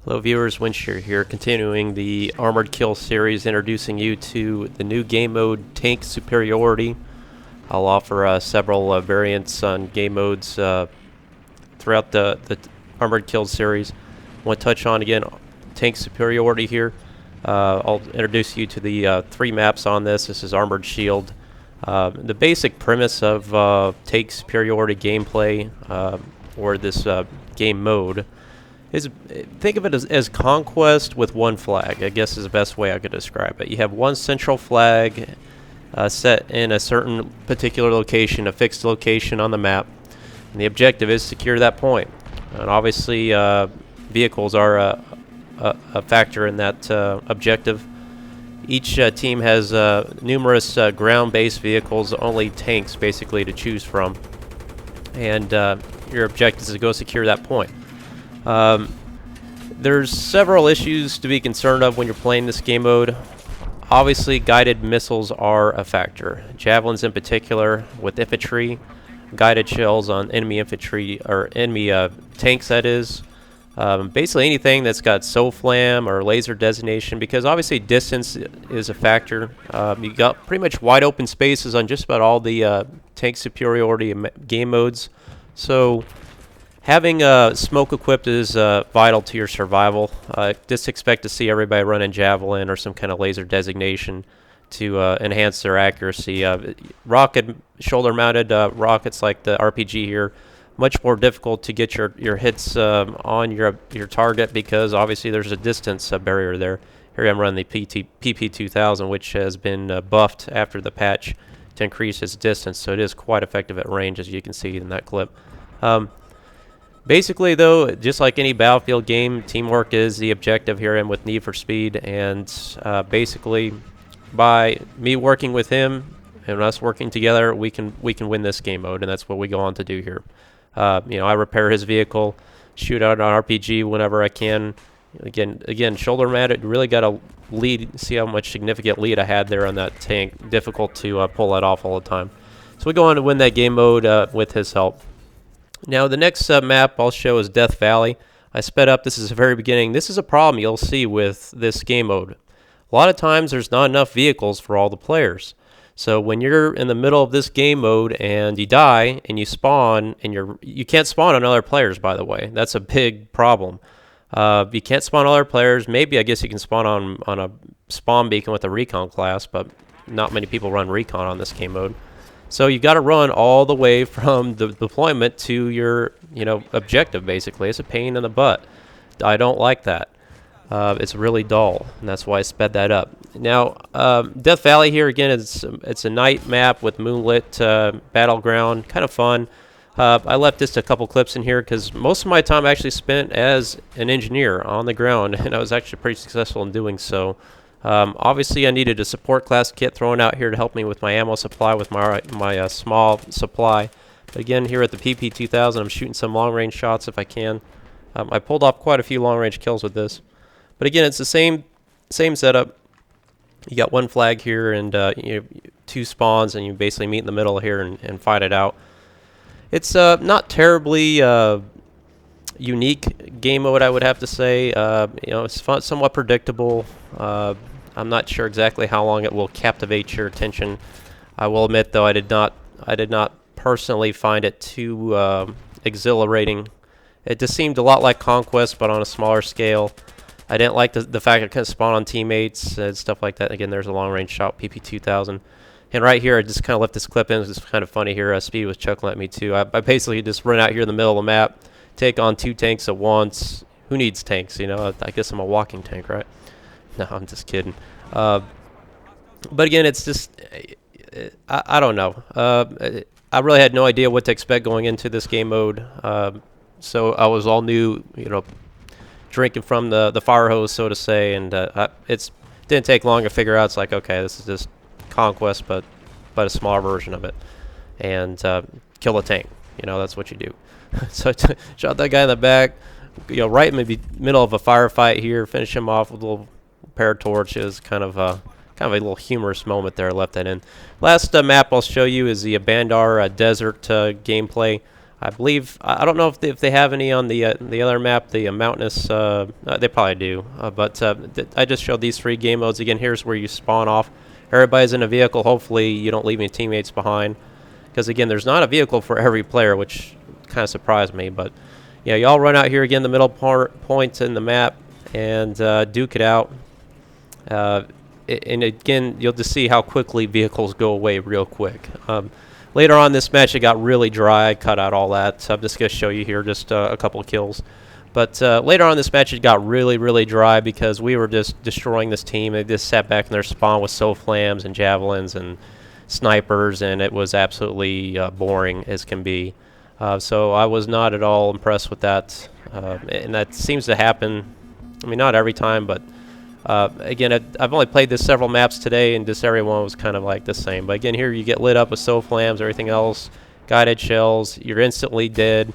Hello viewers, Winshire here, continuing the Armored Kill series, introducing you to the new game mode, Tank Superiority. I'll offer several variants on game modes throughout the Armored Kill series. I want to touch on, again, Tank Superiority here. I'll introduce you to the 3 maps on this. This is Armored Shield. The basic premise of Tank Superiority gameplay, or this game mode, is think of it as conquest with one flag, I guess is the best way I could describe it. You have one central flag set in a certain particular location, a fixed location on the map, and the objective is to secure that point. And obviously vehicles are a factor in that objective. Each team has numerous ground-based vehicles, only tanks basically to choose from, and your objective is to go secure that point. There's several issues to be concerned of when you're playing this game mode. Obviously, guided missiles are a factor. Javelins in particular, with infantry, guided shells on enemy infantry, or enemy tanks that is. Basically anything that's got SOFLAM or laser designation, because obviously distance is a factor. You got pretty much wide open spaces on just about all the Tank Superiority game modes. So having smoke equipped is vital to your survival. Just expect to see everybody running javelin or some kind of laser designation to enhance their accuracy. Rocket shoulder-mounted rockets like the RPG here, much more difficult to get your hits on your target, because obviously there's a distance barrier there. Here I'm running the PP2000, which has been buffed after the patch to increase its distance, so it is quite effective at range, as you can see in that clip. Basically, though, just like any Battlefield game, teamwork is the objective here, and with Need for Speed. And basically, by me working with him and us working together, we can win this game mode, and that's what we go on to do here. I repair his vehicle, shoot out an RPG whenever I can. Again, shoulder mounted, really got a lead. See how much significant lead I had there on that tank. Difficult to pull that off all the time. So we go on to win that game mode with his help. Now, the next map I'll show is Death Valley. I sped up. This is the very beginning. This is a problem you'll see with this game mode. A lot of times there's not enough vehicles for all the players. So when you're in the middle of this game mode and you die and you spawn, and you can't spawn on other players, by the way. That's a big problem. You can't spawn on other players. Maybe, I guess, you can spawn on a spawn beacon with a recon class, but not many people run recon on this game mode. So you've got to run all the way from the deployment to your objective, basically. It's a pain in the butt. I don't like that. It's really dull, and that's why I sped that up. Now, Death Valley here, again, it's a night map with moonlit battleground. Kind of fun. I left just a couple clips in here because most of my time I actually spent as an engineer on the ground, and I was actually pretty successful in doing so. Obviously, I needed a support class kit thrown out here to help me with my ammo supply, with my small supply. But again, here at the PP2000, I'm shooting some long-range shots if I can. I pulled off quite a few long-range kills with this. But again, it's the same setup. You got one flag here and 2 spawns, and you basically meet in the middle here and fight it out. It's not terribly unique game mode, I would have to say. It's fun, somewhat predictable. I'm not sure exactly how long it will captivate your attention. I will admit, though, I did not personally find it too exhilarating. It just seemed a lot like Conquest, but on a smaller scale. I didn't like the fact I couldn't spawn on teammates and stuff like that. Again, there's a long-range shot, PP2000. And right here, I just kind of left this clip in. It's kind of funny here. Speed was chuckling at me, too. I basically just run out here in the middle of the map, take on 2 tanks at once. Who needs tanks, I guess I'm a walking tank, right? No, I'm just kidding. But again, it's just, I don't know. I really had no idea what to expect going into this game mode. So I was all new, drinking from the fire hose, so to say, and it didn't take long to figure out. It's like, okay, this is just Conquest, but a smaller version of it, and kill a tank. That's what you do. So I shot that guy in the back, right in the middle of a firefight here. Finish him off with a little pair of torches. Kind of a little humorous moment there. I left that in. Last map I'll show you is the Bandar Desert gameplay. I believe I don't know if they have any on the other map, the mountainous. They probably do. I just showed these 3 game modes again. Here's where you spawn off. Everybody's in a vehicle. Hopefully you don't leave any teammates behind, because again, there's not a vehicle for every player, which kind of surprised me. But yeah, y'all run out here again, the middle point in the map, and duke it out. And again, you'll just see how quickly vehicles go away real quick. Later on this match, it got really dry. I cut out all that. So I'm just going to show you here just a couple of kills. But later on this match, it got really, really dry because we were just destroying this team. They just sat back in their spawn with SOFLAMs and javelins and snipers, and it was absolutely boring as can be. So I was not at all impressed with that. And that seems to happen, I mean, not every time, but again, I've only played this several maps today, and this area one was kind of like the same. But again, here you get lit up with SOFLAMs, everything else, guided shells. You're instantly dead,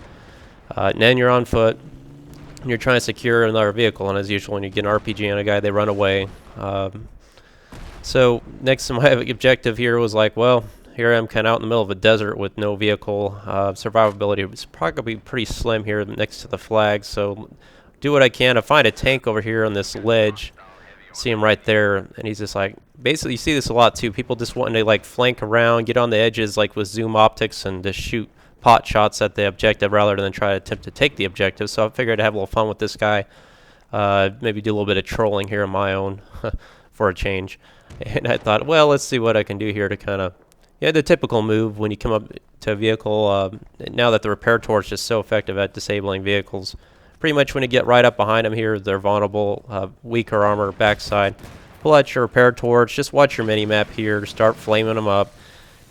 and then you're on foot, and you're trying to secure another vehicle. And as usual, when you get an RPG on a guy, they run away. So next to my objective here was like, well, here I am kind of out in the middle of a desert with no vehicle. Survivability is probably going to be pretty slim here next to the flag. So do what I can to find a tank over here on this ledge. See him right there, and he's just like, basically you see this a lot too, people just wanting to like flank around, get on the edges like with zoom optics and just shoot pot shots at the objective rather than try to attempt to take the objective. So I figured I'd have a little fun with this guy, maybe do a little bit of trolling here on my own for a change. And I thought, well, let's see what I can do here to kind of, yeah, the typical move when you come up to a vehicle. Now that the repair torch is so effective at disabling vehicles, pretty much when you get right up behind them here, they're vulnerable, weaker armor backside. Pull out your repair torch, just watch your mini-map here, start flaming them up.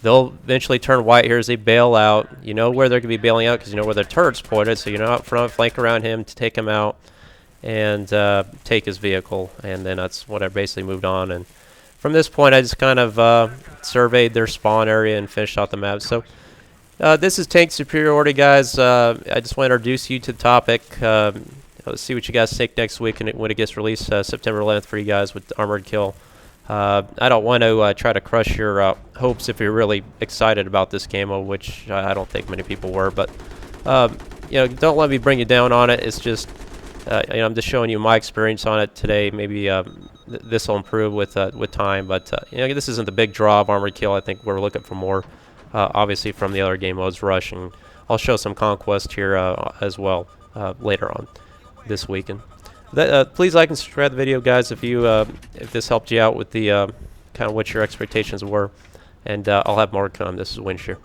They'll eventually turn white here as they bail out. You know where they're going to be bailing out because you know where their turret's pointed, so you know out front, flank around him to take him out and take his vehicle. And then that's what I basically moved on. And from this point, I just kind of surveyed their spawn area and finished out the map. So this is Tank Superiority, guys. I just want to introduce you to the topic. Let's see what you guys think next week and when it gets released, September 11th for you guys with Armored Kill. I don't want to try to crush your hopes if you're really excited about this camo, which I don't think many people were. But you know, don't let me bring you down on it. It's just you know, I'm just showing you my experience on it today. Maybe this will improve with time. But you know, this isn't the big draw of Armored Kill. I think we're looking for more. Obviously from the other game modes, Rush, and I'll show some Conquest here as well later on this weekend. Please like and subscribe to the video, guys, if this helped you out with the kind of what your expectations were, and I'll have more to come. This is Winshare.